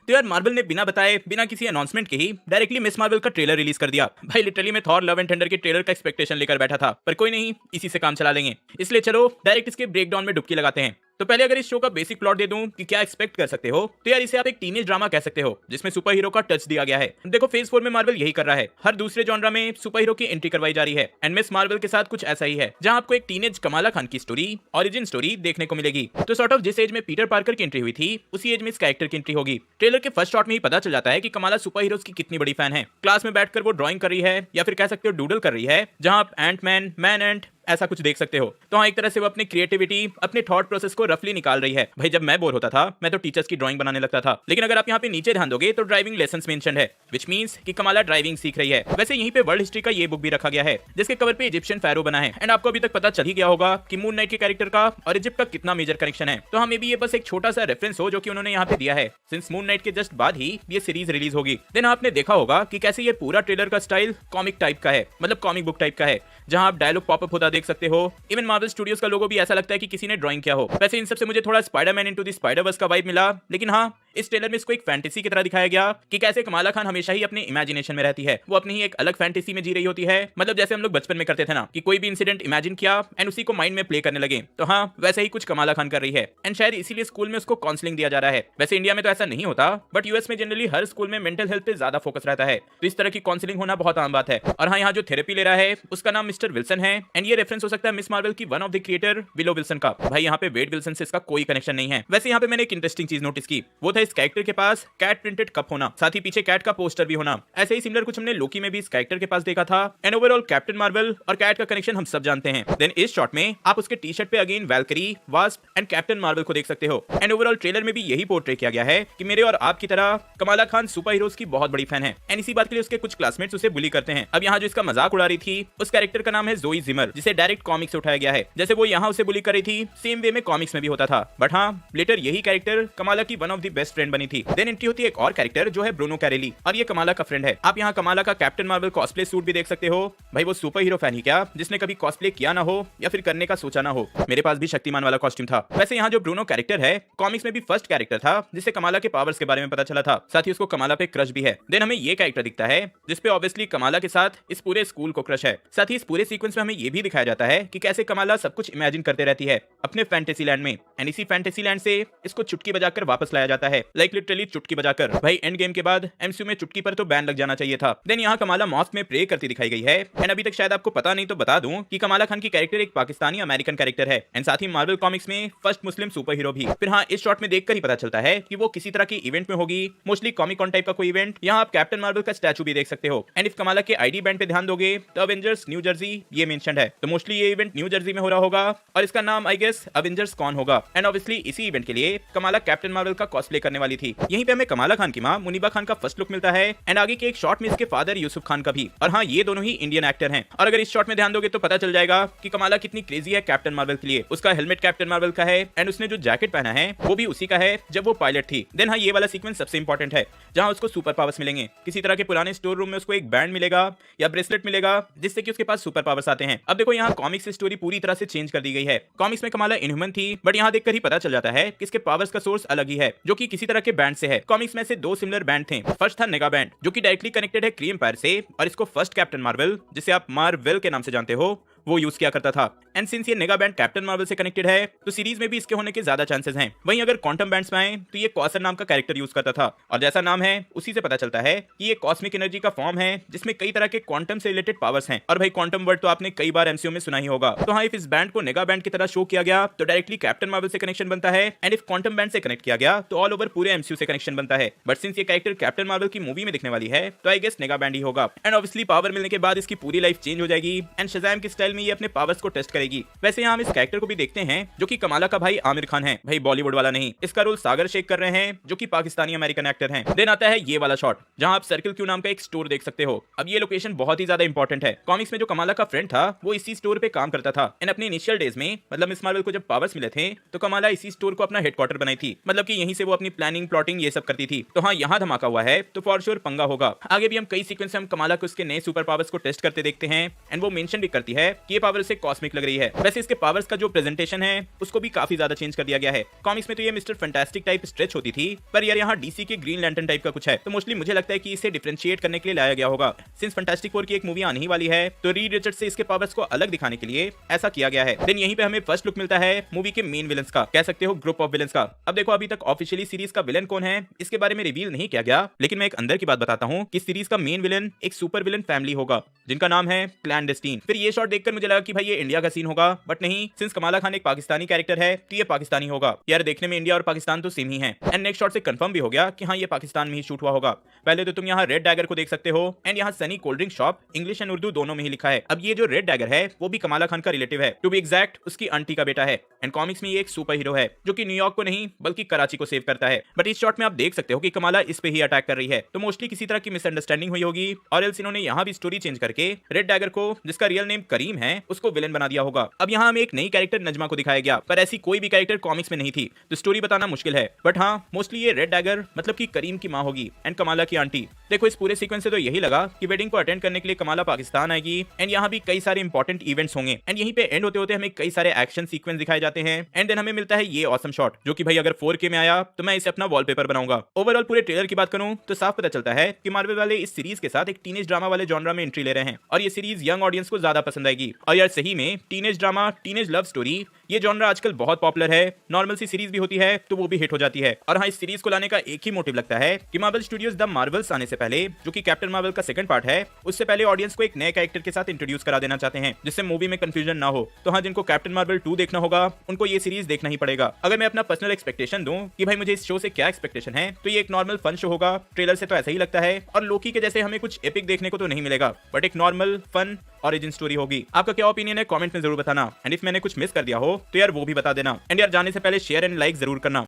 तो यार मार्वल ने बिना बताए, बिना किसी अनाउंसमेंट के ही डायरेक्टली मिस मार्वल का ट्रेलर रिलीज कर दिया। भाई लिटरली मैं थॉर लव एंड थंडर के ट्रेलर का एक्सपेक्टेशन लेकर बैठा था, पर कोई नहीं, इसी से काम चला लेंगे। इसलिए चलो डायरेक्ट इसके ब्रेकडाउन में डुबकी लगाते हैं। तो पहले अगर इस शो का बेसिक प्लॉट दे दूं कि क्या एक्सपेक्ट कर सकते हो, तो यार इसे आप एक टीनेज ड्रामा कह सकते हो जिसमें सुपर हीरो का टच दिया गया है। देखो फेज 4 में मार्वल यही कर रहा है, हर दूसरे जॉनरा में सुपर हीरो की एंट्री करवाई जा रही है। एंड मिस मार्वल के साथ कुछ ऐसा ही है, जहां आपको एक टीनेज कमाला खान की स्टोरी, ओरिजिन स्टोरी देखने को मिलेगी। तो सॉर्ट ऑफ जिस एज में पीटर पार्कर की एंट्री हुई थी, उसी एज में इस कैरेक्टर की एंट्री होगी। ट्रेलर के फर्स्ट शॉट में ही पता चल जाता है कि कमाला सुपर हीरोज की कितनी बड़ी फैन है। क्लास में बैठकर वो ड्राइंग कर रही है, या फिर कह सकते हो डूडल कर रही है, जहां आप एंट मैन, मैन एंट ऐसा कुछ देख सकते हो। तो हाँ, एक तरह से वो अपनी क्रिएटिविटी, अपने थॉट प्रोसेस को रफली निकाल रही है। भाई जब मैं बोर होता था, मैं तो टीचर्स की ड्राइंग बनाने लगता था। लेकिन अगर आप यहाँ पे नीचे ध्यान दोगे तो ड्राइविंग लेसन्स मेंशन है, विच मींस कि कमाला ड्राइविंग सीख रही है। वैसे यहीं पे वर्ल्ड हिस्ट्री का ये बुक भी रखा गया है, जिसके कवर पे इजिप्शियन फैरो बना है। एंड आपको अभी तक पता चल ही गया होगा कि मून नाइट के कैरेक्टर का और इजिप्ट का कितना मेजर कनेक्शन है। तो हमें भी ये बस एक छोटा सा रेफरेंस हो जो कि उन्होंने यहाँ पे दिया है, सिंस मून नाइट के जस्ट बाद ही ये सीरीज रिलीज होगी। देन आपने देखा होगा कि कैसे ये पूरा ट्रेलर का स्टाइल कॉमिक टाइप का है, मतलब कॉमिक बुक टाइप का है, जहां आप डायलॉग पॉपअप होता देख सकते हो। इवन मार्वल स्टूडियोज का लोगो भी ऐसा लगता है कि किसी ने ड्राइंग किया हो। वैसे इन सब से मुझे थोड़ा स्पाइडरमैन इनटू द स्पाइडरवर्स का वाइब मिला, लेकिन हाँ, इस ट्रेलर में इसको एक फैंटेसी की तरह दिखाया गया कि कैसे कमाला खान हमेशा ही अपने इमेजिनेशन में रहती है, वो अपनी ही एक अलग फैंटेसी में जी रही होती है। मतलब जैसे हम लोग बचपन में करते थे ना, कि कोई भी इंसिडेंट इमेजिन किया एंड उसी को माइंड में प्ले करने लगे। तो हाँ, वैसे ही कुछ कमाला खान कर रही है। एंड शायद इसीलिए स्कूल में उसको काउंसलिंग दिया जा रहा है। वैसे इंडिया में तो ऐसा नहीं होता, बट यूएस में जनरली हर स्कूल में मेंटल हेल्थ पे ज्यादा फोकस रहता है, तो इस तरह की काउंसलिंग होना बहुत आम बात है। और हाँ, यहाँ जो थेरेपी ले रहा है उसका नाम मिस्टर विल्सन है। एंड ये रेफरेंस हो सकता है मिस मार्वल की one of the creator willow Wilson का। भाई यहाँ पे वेड विल्सन से इसका कोई कनेक्शन नहीं है। वैसे यहाँ पे मैंने एक इंटरेस्टिंग चीज नोटिस की, वो था इस कैरेक्टर के पास कैट प्रिंटेड कप होना, साथ ही पीछे कैट का पोस्टर भी होना। ऐसे ही सिमिलर कुछ हमने लोकी में भी इस कैरेक्टर के पास देखा था। एंड ओवरऑल कैप्टन मार्वल और कैट का कनेक्शन हम सब जानते हैं। देन इस शॉट में आप उसके टी शर्ट पे again Valkyrie, wasp and captain Marvel को देख सकते हो। एंड ओवरऑल ट्रेलर में भी यही पोर्ट्रे किया गया है कि मेरे और आपकी तरह कमाला खान सुपर हीरोज की बहुत बड़ी फैन है। एंड इसी बात के लिए उसके कुछ क्लासमेट्स उसे बुली करते हैं। अब यहाँ जो इसका मजाक उड़ा रही थी, उस कैरेक्टर का नाम है जोई जिमर, जिसे डायरेक्ट कॉमिक्स से उठाया गया है। जैसे वो यहाँ उसे बुली कर रही थी, सेम वे में कॉमिक्स में भी होता था। बट हाँ, लेटर यही कैरेक्टर कमाला की one of the best friend बनी थी। देन एंट्री होती है एक और कैरेक्टर जो है ब्रूनो कैरेली, और ये कमाला का फ्रेंड है। आप यहाँ कमाला का कैप्टन मार्वल कॉस्प्ले सूट भी देख सकते हो। भाई वो सुपर हीरो फैन ही क्या, जिसने कभी कॉस्प्ले किया ना हो या फिर करने का सोचा ना हो। मेरे पास भी शक्तिमान वाला कॉस्ट्यूम था। वैसे यहाँ जो ब्रूनो कैरेक्टर है, कॉमिक्स में भी फर्स्ट कैरेक्टर था जिससे कमाला के पावर्स के बारे में पता चला था। साथ ही उसको कमाला पे क्रश भी है। देन हमें ये कैरेक्टर दिखता है जिसपे ऑब्वियसली कमाला के साथ इस पूरे स्कूल को क्रश है। साथ ही इस पूरे सीक्वेंस में हमें ये भी दिखाया जाता है कि कैसे कमाला सब कुछ इमेजिन करते रहती है अपने फैंटेसी लैंड में। एंड इसी फैंटेसी लैंड से इसको चुटकी बजाकर वापस लाया जाता है, लाइक लिटरली चुटकी बजाकर। भाई एंड गेम के बाद एमसीयू में चुटकी पर तो बैन लग जाना चाहिए था। देन यहाँ कमाला मॉस्क में प्रे करती दिखाई गई है। एंड अभी तक शायद आपको पता नहीं, तो बता दूं कि कमाला खान की कैरेक्टर एक पाकिस्तानी अमेरिकन कैरेक्टर है। एंड साथ ही मार्वल कॉमिक्स में फर्स्ट मुस्लिम सुपर हीरो भी। फिर हाँ, इस शॉट में देखकर ही पता चलता है कि वो किसी तरह की इवेंट में होगी, मोस्टली कॉमिक कॉन टाइप का कोई इवेंट। यहाँ आप कैप्टन मार्वल का स्टैचू भी देख सकते हो। एंड इफ कमाला के आईडी बैंड पे ध्यान दोगे तो अवेंजर्स न्यू जर्सी ये मेंशन्ड है, तो मोस्टली ये इवेंट न्यू जर्सी में हो रहा होगा और इसका नाम आई गेस अवेंजर्स कॉन होगा। एंड ऑब्वियसली इसी इवेंट के लिए कमाला कैप्टन मार्वल का कॉस्प्ले करने वाली थी। यहीं पे हमें कमाला खान की मां मुनीबा खान का फर्स्ट लुक मिलता है। एंड आगे के एक शॉट में इसके फादर यूसुफ खान का भी। और हाँ, ये दोनों ही इंडियन एक्टर हैं। और अगर इस शॉट में ध्यान दोगे तो पता चल जाएगा कि कमाला कितनी क्रेजी है कैप्टन मार्वल के लिए। उसका हेलमेट कैप्टन मार्वल का है, एंड उसने जो जैकेट पहना है वो भी उसी का है जब वो पायलट थी। देन हाँ, ये वाला सीक्वेंस सबसे इंपॉर्टेंट है, जहां उसको सुपर पावर्स मिलेंगे। किसी तरह के पुराने स्टोर रूम में उसको एक बैंड मिलेगा या ब्रेसलेट मिलेगा जिससे कि उसके पास सुपर पावर्स आते हैं। अब देखो यहाँ कॉमिक्स से स्टोरी पूरी तरह से चेंज कर दी गई है। कॉमिक्स में कमाला इनह्यूमन थी, बट यहाँ देखकर ही पता चल जाता है कि इसके पावर्स का सोर्स अलग ही है, जो कि किसी तरह के बैंड से है। कॉमिक्स में से दो सिमिलर बैंड थे। फर्स्ट था नेगा बैंड, जो कि डायरेक्टली कनेक्टेड है क्री एम्पायर से, और इसको फर्स्ट कैप्टन मार्वल, जिसे आप मार्वेल के नाम से जानते हो, वो यूज किया करता था। एंड सिंस ये नेगा बैंड कैप्टन मार्वल से कनेक्टेड है, तो सीरीज में भी इसके होने के ज्यादा चांसेस हैं। वहीं अगर क्वांटम बैंड्स में आए तो ये कॉसर नाम का कैरेक्टर यूज करता था, और जैसा नाम है उसी से पता चलता है कि ये कॉस्मिक एनर्जी का फॉर्म है जिसमें कई तरह के क्वांटम से रिलेटेड पावर्स हैं। और भाई क्वांटम वर्ड तो आपने कई बार एमसीयू में सुना ही होगा। तो हाँ, इफ इस बैंड को नेगा बैंड की तरह शो किया गया तो डायरेक्टली कैप्टन मार्वल से कनेक्शन बनता है, एंड इफ क्वांटम बैंड से कनेक्ट किया गया तो ऑल ओवर पूरे एमसीयू से कनेक्शन बनता है। बट सिंस ये कैरेक्टर कैप्टन मार्वल की मूवी में दिखने वाली है, तो आई गेस नेगा बैंड ही होगा। एंड ऑब्वियसली पावर मिलने के बाद इसकी पूरी लाइफ चेंज हो जाएगी, एंड शज़ैम के स्टाइल में ये अपने पावर्स को टेस्ट करेगी। वैसे यहाँ हम इस कैरेक्टर को भी देखते हैं जो कि कमाला का भाई आमिर खान है। भाई बॉलीवुड वाला नहीं, इसका रोल सागर शेख कर रहे हैं, जो कि पाकिस्तानी अमेरिकन एक्टर हैं। देन आता है ये वाला शॉट, जहां आप सर्किल क्यू नाम का एक स्टोर देख सकते हो। अब ये लोकेशन बहुत ही ज्यादा इंपॉर्टेंट है। कॉमिक्स में जो कमाला का फ्रेंड था वो इसी स्टोर पे काम करता था। एंड अपने इनिशियल डेज में, मतलब मिस मार्वल को जब पावर्स मिले थे, तो कमाला इसी स्टोर को अपना हेडक्वार्टर बनाई थी। मतलब कि यहीं से वो अपनी प्लानिंग, प्लॉटिंग ये सब करती थी। तो हाँ, यहाँ धमाका हुआ है तो फॉर श्योर पंगा होगा। आगे भी हम कई सीक्वेंस में हम कमाला को उसके नए सुपर पावर्स को टेस्ट करते देखते हैं। एंड वो मेंशन भी करती है कि ये पावर उसे कॉस्मिक लग रही है। वैसे इसके पावर्स का जो प्रेजेंटेशन है उसको भी काफी ज्यादा चेंज कर दिया गया है। कॉमिक्स में तो ये मिस्टर फैंटास्टिक टाइप स्ट्रेच होती थी, पर यार यहाँ डीसी के ग्रीन लैंटर्न टाइप का कुछ है। तो मोस्टली मुझे लगता है कि इसे डिफरेंशिएट करने के लिए लाया गया होगा। सिंस फैंटास्टिक फोर की एक मूवी आने ही वाली है, तो रीड रिचर्ड्स से इसके पावर्स को अलग दिखाने के लिए ऐसा किया गया है। देन यहीं पे हमें फर्स्ट लुक मिलता है मूवी के मेन विलन्स का, कह सकते हो ग्रुप ऑफ विलन्स का। अब देखो अभी तक ऑफिशियली सीरीज का विलन कौन है इसके बारे में रिवील नहीं किया गया, लेकिन मैं एक अंदर की बात बताता हूँ कि सीरीज का मेन विलन एक सुपर विलन फैमिली होगा जिनका नाम है क्लैंडस्टीन। फिर ये शॉट देखकर मुझे लगा कि भाई ये इंडिया का सीन होगा, बट नहीं, सिंस कमाला खान एक पाकिस्तानी कैरेक्टर है तो ये पाकिस्तानी होगा। यार देखने में इंडिया और पाकिस्तान तो सेम ही है। एंड नेक्स्ट शॉट से कंफर्म भी हो गया कि हाँ ये पाकिस्तान में ही शूट हुआ होगा। पहले तो तुम यहाँ रेड डैगर को देख सकते हो, एंड यहाँ Sunny cold drink shop English and Urdu दोनों में ही लिखा है। अब ये जो रेड डैगर है वो भी कमाला खान का रिलेटिव है, टू बी एग्जैक्ट उसकी आंटी का बेटा है। एंड कॉमिक्स में ये एक सुपर हीरो है जो कि न्यूयॉर्क को नहीं बल्कि कराची को सेव करता है। बट इस शॉट में आप देख सकते हो कि कमाला इस पे ही अटैक कर रही है, तो मोस्टली किसी तरह की मिसअंडरस्टैंडिंग हुई होगी, और एल्स इन्होंने यहाँ भी स्टोरी चेंज करके रेड डैगर को, जिसका रियल नेम करीम है, उसको विलन बना दिया होगा। अब यहाँ हमें एक नई कैरेक्टर नजमा को दिखाया गया, पर ऐसी कोई भी कैरेक्टर कॉमिक्स में नहीं थी, तो स्टोरी बताना मुश्किल है। बट हाँ, मोस्टली ये रेड डैगर मतलब कि करीम की माँ होगी एंड कमाला की आंटी। देखो इस पूरे सीक्वेंस से तो यही लगा कि वेडिंग को अटेंड करने के लिए कमाला पाकिस्तान आएगी, एंड यहाँ भी कई सारे इंपॉर्टेंट इवेंट्स होंगे। एंड यहीं पे एंड होते होते हमें कई सारे एक्शन सीक्वेंस दिखाए जाते हैं, एंड देन हमें मिलता है ये ऑसम शॉट, जो कि भाई अगर 4K में आया तो मैं इसे अपना वॉलपेपर बनाऊंगा। ओवरऑल पूरे ट्रेलर की बात करूं तो साफ पता चलता है कि मार्वल वाले इस सीरीज के साथ एक टीनेज ड्रामा वाले जॉनरा में एंट्री ले रहे हैं, और ये सीरीज यंग ऑडियंस को ज्यादा पसंद आएगी। और यार सही में teenage drama, teenage love story, ये जॉनरा आजकल बहुत पॉपुलर है। नॉर्मल सी सीरीज भी होती है तो वो भी हिट हो जाती है। और हाँ, इस सीरीज को लाने का एक ही मोटिव लगता है कि मार्वल स्टूडियोज द मार्वल्स आने से पहले, जो कि कैप्टन मार्वल का सेकंड पार्ट है, उससे पहले ऑडियंस को एक नए कैरेक्टर के साथ इंट्रोड्यूस करा देना चाहते हैं, जिससे मूवी में कंफ्यूजन ना हो। तो हाँ, जिनको कैप्टन मार्वल 2 देखना होगा उनको ये सीरीज देखना ही पड़ेगा। अगर मैं अपना पर्सनल एक्सपेक्टेशन दूं कि भाई मुझे इस शो से क्या एक्सपेक्टेशन है, तो ये एक नॉर्मल फन शो होगा। ट्रेलर से तो ऐसा ही लगता है, और लोकी के जैसे हमें कुछ एपिक देखने को तो नहीं मिलेगा, बट एक नॉर्मल फन ओरिजिन स्टोरी होगी। आपका क्या ओपिनियन है कमेंट में जरूर बताना, एंड इफ मैंने कुछ मिस कर दिया हो तो यार वो भी बता देना। एंड यार जाने से पहले शेयर एंड लाइक जरूर करना।